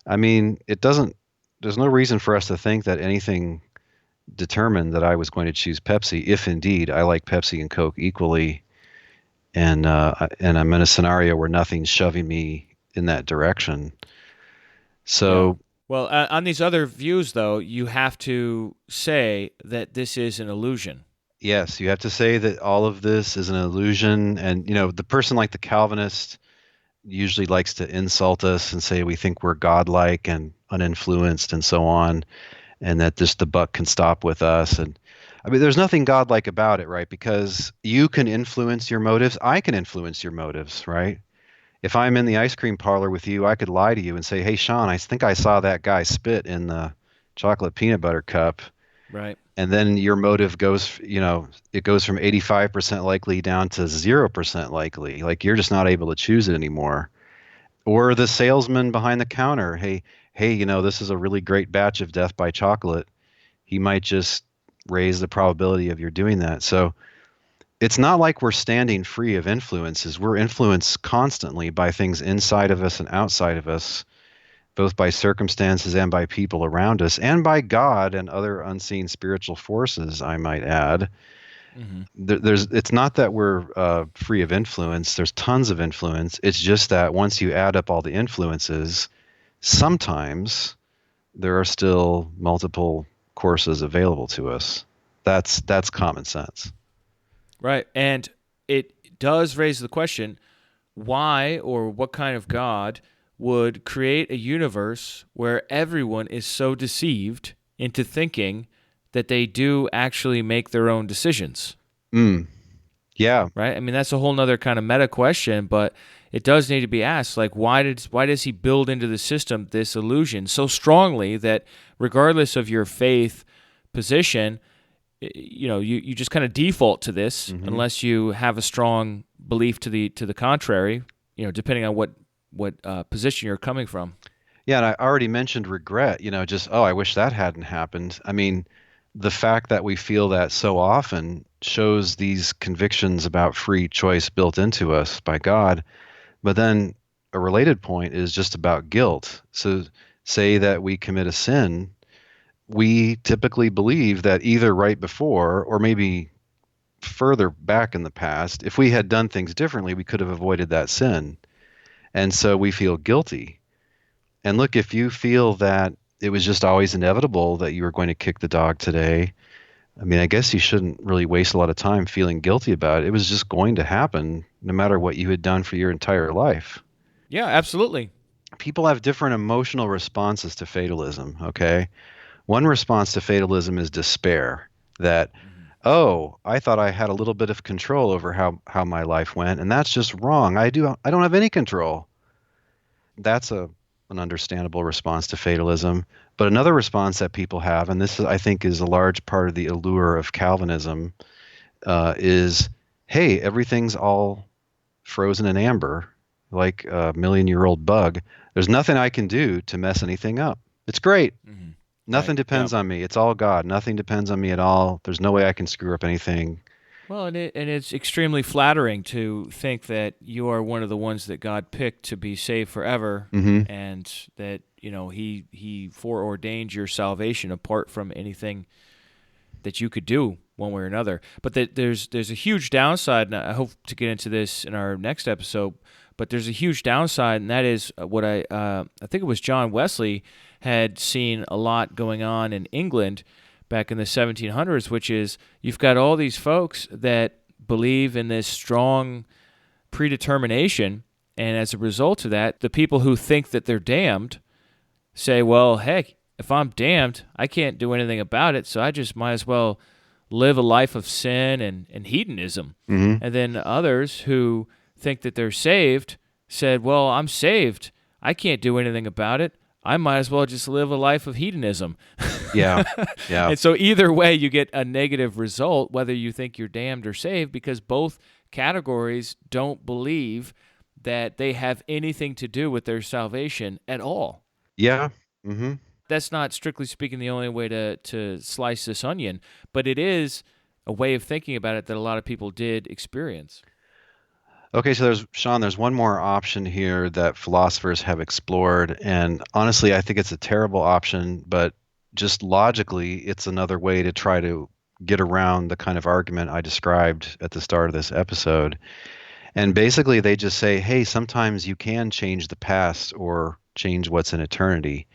I mean, it doesn't, there's no reason for us to think that anything determined that I was going to choose Pepsi, if indeed I like Pepsi and Coke equally, and I'm in a scenario where nothing's shoving me in that direction.
Yeah.
So
Well, on these other views, though, you have to say that this is an illusion.
yes, you have to say that all of this is an illusion, and the person like the Calvinist usually likes to insult us and say we think we're godlike and uninfluenced and so on, and that just the buck can stop with us. And I mean, there's nothing godlike about it, right? Because you can influence your motives. I can influence your motives, right? If I'm in the ice cream parlor with you, I could lie to you and say, "Hey, Sean, I think I saw that guy spit in the chocolate peanut butter cup."
Right.
And then your motive goes, it goes from 85% likely down to 0% likely. Like you're just not able to choose it anymore. Or the salesman behind the counter, hey, this is a really great batch of death by chocolate. He might just raise the probability of your doing that. So it's not like we're standing free of influences. We're influenced constantly by things inside of us and outside of us, both by circumstances and by people around us, and by God and other unseen spiritual forces, I might add.
Hmm.
It's not that we're free of influence. There's tons of influence. It's just that once you add up all the influences, sometimes there are still multiple courses available to us. That's common sense.
Right. And it does raise the question, why or what kind of God would create a universe where everyone is so deceived into thinking that they do actually make their own decisions?
Mm. Yeah.
right? I mean, that's a whole nother kind of meta question, but it does need to be asked, like, why does he build into the system this illusion so strongly that regardless of your faith position, you just kind of default to this unless you have a strong belief to the contrary, depending on what position you're coming from.
Yeah, and I already mentioned regret, just, oh, I wish that hadn't happened. I mean, the fact that we feel that so often shows these convictions about free choice built into us by God. But then a related point is just about guilt. So say that we commit a sin, we typically believe that either right before or maybe further back in the past, if we had done things differently, we could have avoided that sin. And so we feel guilty. And look, if you feel that it was just always inevitable that you were going to kick the dog today, I mean, I guess you shouldn't really waste a lot of time feeling guilty about it. It was just going to happen no matter what you had done for your entire life.
Yeah, absolutely.
People have different emotional responses to fatalism, okay? One response to fatalism is despair, that, oh, I thought I had a little bit of control over how my life went, and that's just wrong. I don't have any control. That's an understandable response to fatalism. But another response that people have, and this is, I think, is a large part of the allure of Calvinism, is, hey, everything's all frozen in amber, like a million-year-old bug. There's nothing I can do to mess anything up. It's great. Nothing depends on me. It's all God. Nothing depends on me at all. There's no way I can screw up anything.
Well, and it's extremely flattering to think that you are one of the ones that God picked to be saved forever, and that He foreordained your salvation apart from anything that you could do one way or another. But there's a huge downside, and I hope to get into this in our next episode. But there's a huge downside, and that is what I think it was John Wesley had seen a lot going on in England back in the 1700s, which is you've got all these folks that believe in this strong predetermination, and as a result of that, the people who think that they're damned say, well, heck, if I'm damned, I can't do anything about it, so I just might as well live a life of sin and hedonism. And then others who think that they're saved said, well, I'm saved. I can't do anything about it. I might as well just live a life of hedonism.
Yeah.
And so either way, you get a negative result, whether you think you're damned or saved, because both categories don't believe that they have anything to do with their salvation at all.
Yeah.
That's not, strictly speaking, the only way to slice this onion, but it is a way of thinking about it that a lot of people did experience.
Okay, so there's one more option here that philosophers have explored, and honestly, I think it's a terrible option, but just logically, it's another way to try to get around the kind of argument I described at the start of this episode. And basically, they just say, hey, sometimes you can change the past or change what's in eternity.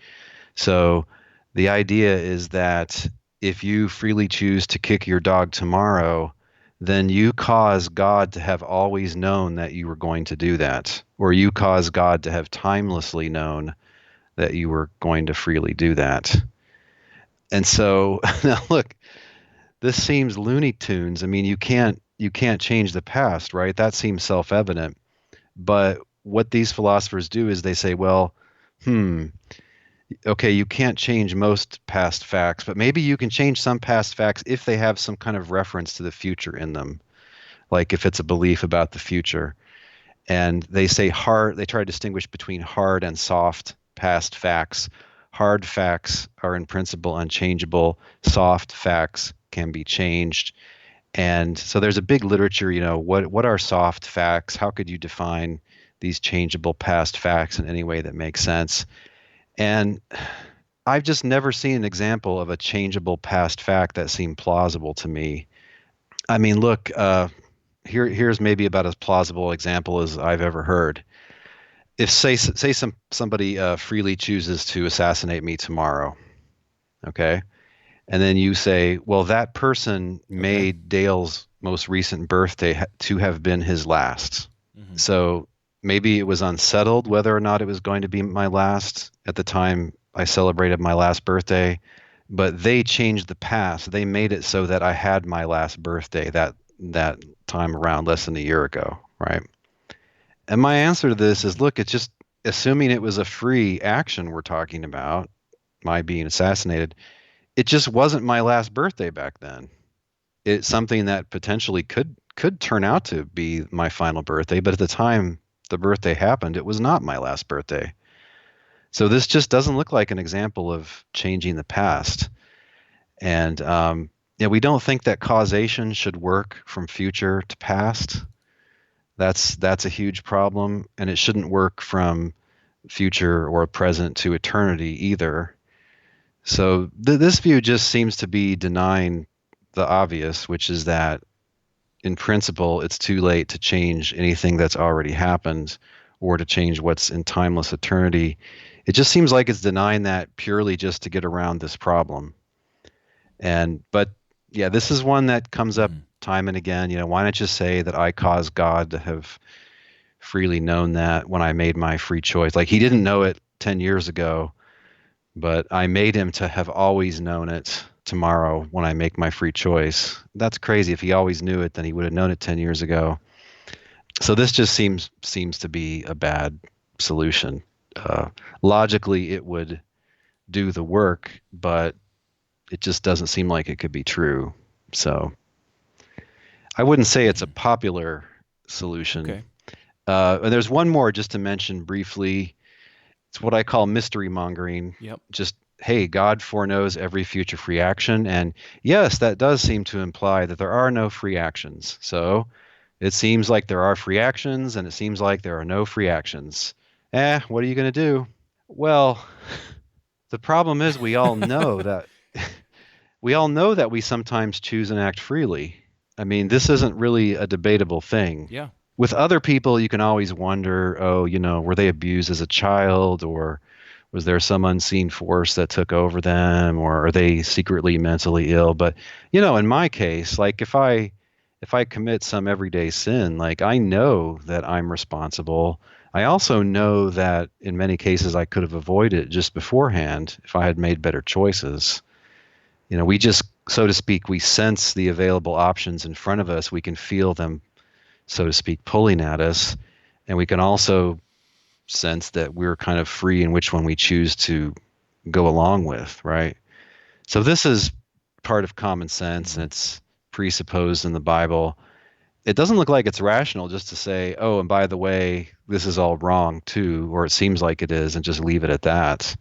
So the idea is that if you freely choose to kick your dog tomorrow, then you cause God to have always known that you were going to do that, or you cause God to have timelessly known that you were going to freely do that. And so now look, this seems Looney Tunes. I mean, you can't change the past, right? That seems self-evident. But what these philosophers do is they say, well, okay, you can't change most past facts, but maybe you can change some past facts if they have some kind of reference to the future in them, like if it's a belief about the future. And they say they try to distinguish between hard and soft past facts. Hard facts are in principle unchangeable. Soft facts can be changed. And so there's a big literature, what are soft facts? How could you define these changeable past facts in any way that makes sense? And I've just never seen an example of a changeable past fact that seemed plausible to me. I mean, look, here's maybe about as plausible example as I've ever heard. If somebody freely chooses to assassinate me tomorrow, okay, and then you say, well, that person made Dale's most recent birthday to have been his last. So maybe it was unsettled whether or not it was going to be my last at the time I celebrated my last birthday, but they changed the past. They made it so that I had my last birthday, that that time around less than a year ago, right? And my answer to this is, look, it's just assuming it was a free action we're talking about, my being assassinated. It just wasn't my last birthday back then. It's something that potentially could turn out to be my final birthday, but at the time the birthday happened, it was not my last birthday. So this just doesn't look like an example of changing the past. And we don't think that causation should work from future to past. That's a huge problem, and it shouldn't work from future or present to eternity either. So this view just seems to be denying the obvious, which is that in principle, it's too late to change anything that's already happened or to change what's in timeless eternity. It just seems like it's denying that purely just to get around this problem. But yeah, this is one that comes up time and again. Why not just say that I caused God to have freely known that when I made my free choice? Like, he didn't know it 10 years ago, but I made him to have always known it tomorrow when I make my free choice. That's crazy. If he always knew it, then he would have known it 10 years ago. So this just seems to be a bad solution. Logically, it would do the work, but it just doesn't seem like it could be true. So I wouldn't say it's a popular solution.
Okay.
And there's one more just to mention briefly. It's what I call mystery mongering.
Yep.
Just, hey, God foreknows every future free action. And yes, that does seem to imply that there are no free actions. So it seems like there are free actions, and it seems like there are no free actions. What are you going to do? Well, the problem is we all know that we sometimes choose and act freely. I mean, this isn't really a debatable thing.
Yeah.
With other people, you can always wonder, were they abused as a child, or was there some unseen force that took over them, or are they secretly mentally ill? But, in my case, like if I commit some everyday sin, like I know that I'm responsible. I also know that in many cases I could have avoided it just beforehand if I had made better choices. We just, so to speak, we sense the available options in front of us. We can feel them, so to speak, pulling at us. And we can also sense that we're kind of free in which one we choose to go along with, right? So this is part of common sense, and it's presupposed in the Bible. It doesn't look like it's rational just to say, oh, and by the way, this is all wrong too, or it seems like it is, and just leave it at that.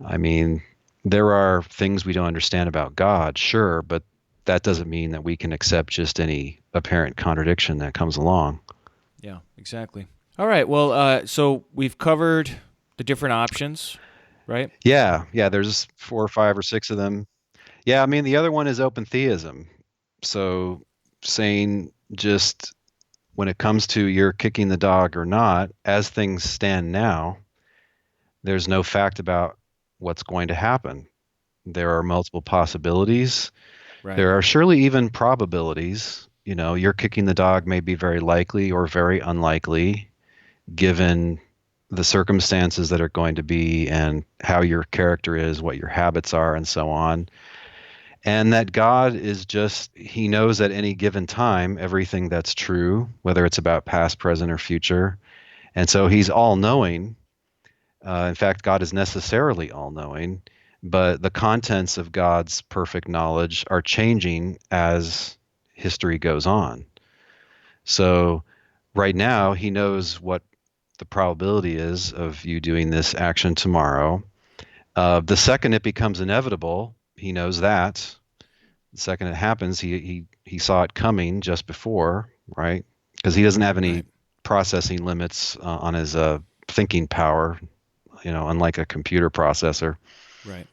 I mean, there are things we don't understand about God, sure, but that doesn't mean that we can accept just any apparent contradiction that comes along.
Yeah, exactly. All right, well, so we've covered the different options, right?
Yeah, there's 4 or 5 or 6 of them. Yeah, I mean, the other one is open theism. So saying just when it comes to you're kicking the dog or not, as things stand now, there's no fact about what's going to happen. There are multiple possibilities.
Right.
There are surely even probabilities. You're kicking the dog may be very likely or very unlikely, given the circumstances that are going to be and how your character is, what your habits are, and so on. And that God is he knows at any given time everything that's true, whether it's about past, present, or future. And so he's all-knowing. In fact, God is necessarily all-knowing, but the contents of God's perfect knowledge are changing as history goes on. So right now, he knows what the probability is of you doing this action tomorrow. The second it becomes inevitable, he knows that. The second it happens, he saw it coming just before, right? Because he doesn't have any processing limits on his thinking power, unlike a computer processor.
Right.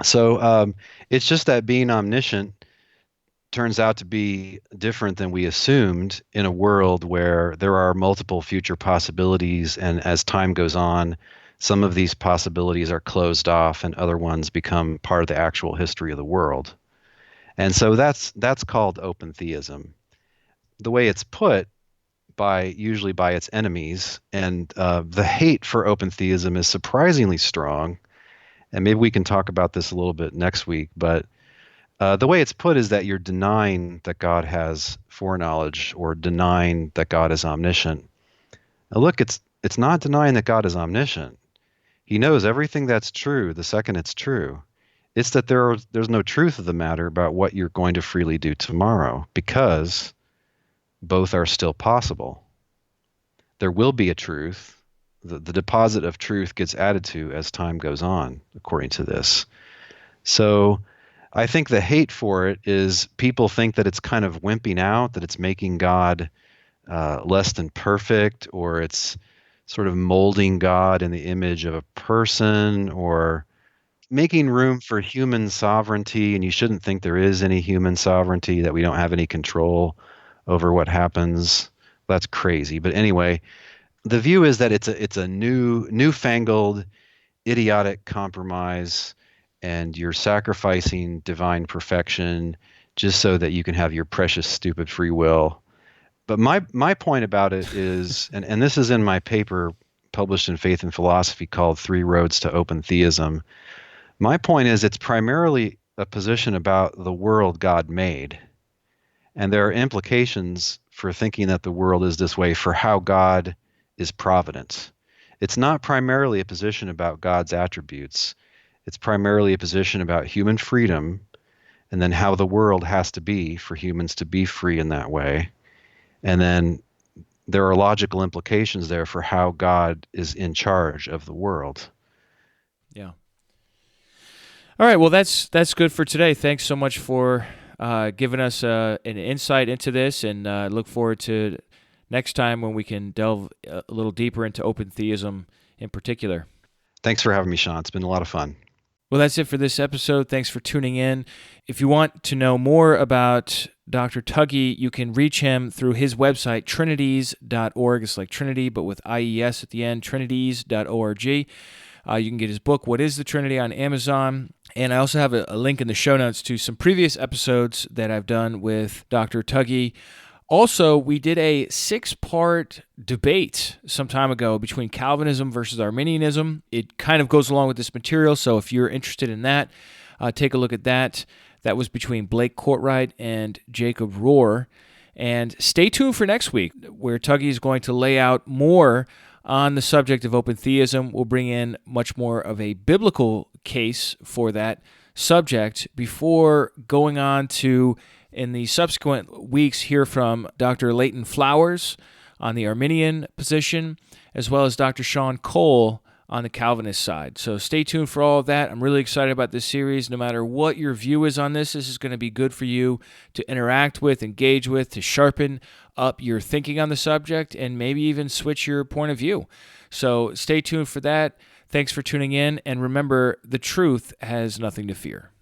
So it's just that being omniscient turns out to be different than we assumed in a world where there are multiple future possibilities, and as time goes on, some of these possibilities are closed off and other ones become part of the actual history of the world. And so that's called open theism. The way it's put usually by its enemies, and the hate for open theism is surprisingly strong. And maybe we can talk about this a little bit next week, but The way it's put is that you're denying that God has foreknowledge or denying that God is omniscient. Now look, it's not denying that God is omniscient. He knows everything that's true the second it's true. It's that there's no truth of the matter about what you're going to freely do tomorrow, because both are still possible. There will be a truth. The deposit of truth gets added to as time goes on, according to this. So I think the hate for it is people think that it's kind of wimping out, that it's making God less than perfect, or it's sort of molding God in the image of a person, or making room for human sovereignty. And you shouldn't think there is any human sovereignty, that we don't have any control over what happens. That's crazy. But anyway, the view is that it's a newfangled, idiotic compromise, and you're sacrificing divine perfection just so that you can have your precious, stupid free will. But my point about it is, and this is in my paper published in Faith and Philosophy called Three Roads to Open Theism. My point is, it's primarily a position about the world God made. And there are implications for thinking that the world is this way for how God is provident. It's not primarily a position about God's attributes. It's primarily a position about human freedom, and then how the world has to be for humans to be free in that way. And then there are logical implications there for how God is in charge of the world.
Yeah. All right. Well, that's good for today. Thanks so much for giving us an insight into this, and look forward to next time when we can delve a little deeper into open theism in particular.
Thanks for having me, Sean. It's been a lot of fun.
Well, that's it for this episode. Thanks for tuning in. If you want to know more about Dr. Tuggy, you can reach him through his website, trinities.org. It's like Trinity, but with IES at the end, trinities.org. You can get his book, What is the Trinity, on Amazon. And I also have a link in the show notes to some previous episodes that I've done with Dr. Tuggy. Also, we did a 6-part debate some time ago between Calvinism versus Arminianism. It kind of goes along with this material, so if you're interested in that, take a look at that. That was between Blake Courtwright and Jacob Rohr. And stay tuned for next week, where Tuggy is going to lay out more on the subject of open theism. We'll bring in much more of a biblical case for that subject before going on to, in the subsequent weeks, hear from Dr. Leighton Flowers on the Arminian position, as well as Dr. Sean Cole on the Calvinist side. So stay tuned for all of that. I'm really excited about this series. No matter what your view is on this is going to be good for you to interact with, engage with, to sharpen up your thinking on the subject, and maybe even switch your point of view. So stay tuned for that. Thanks for tuning in, and remember, the truth has nothing to fear.